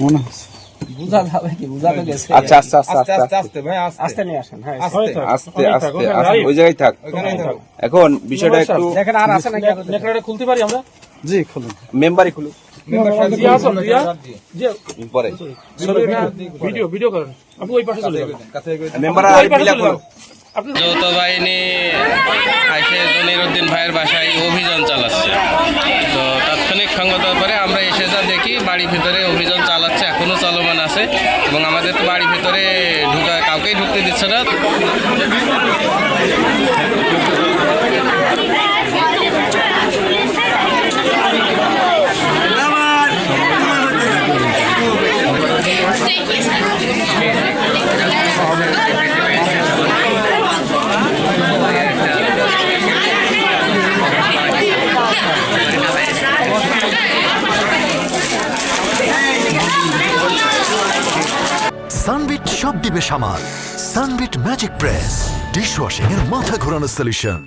মনে হচ্ছে বুঝা যাবে কি, বুঝা তো গেছে। আচ্ছা আচ্ছা আচ্ছা আস্তে আস্তে আস্তে ভাই আস্তে আস্তে নিয়ে আসেন। হ্যাঁ, আস্তে আস্তে আস্তে আস্তে ওই জায়গায় থাক। ওখানেই থাকো। এখন বিষয়টা একটু দেখেন আর আছে নাকি? নেকড়াটা খুলতে পারি আমরা? জি খুলুন, মেম্বারই খুলুন জিয়া আছেন, জিয়া? জিয়া, পরে sorry, না, ভিডিও করেন। আপনি ওই পাশে চলে যাবেন। কাছে এগোই। মেম্বার ওই পাশে মিলা চলে করো। যান। আপনি যৌথ বাহিনী এসে জনিরউদ্দিন ভাইয়ের বাসায় অভিযান চালাচ্ছে। তো তাৎক্ষণিক সংবাদের পরে আমরা এসে যা দেখি বাড়ির ভিতরে অভিযান চালাচ্ছে, এখনো চলমান আছে এবং আমাদের তো বাড়ির ভিতরে কাউকেই ঢুকতে দিচ্ছে না। সানবিট সব দিবে সামাল। সানবিট ম্যাজিক প্রেস ডিশওয়াশিং এর মাথা ঘোরানো সলিউশন।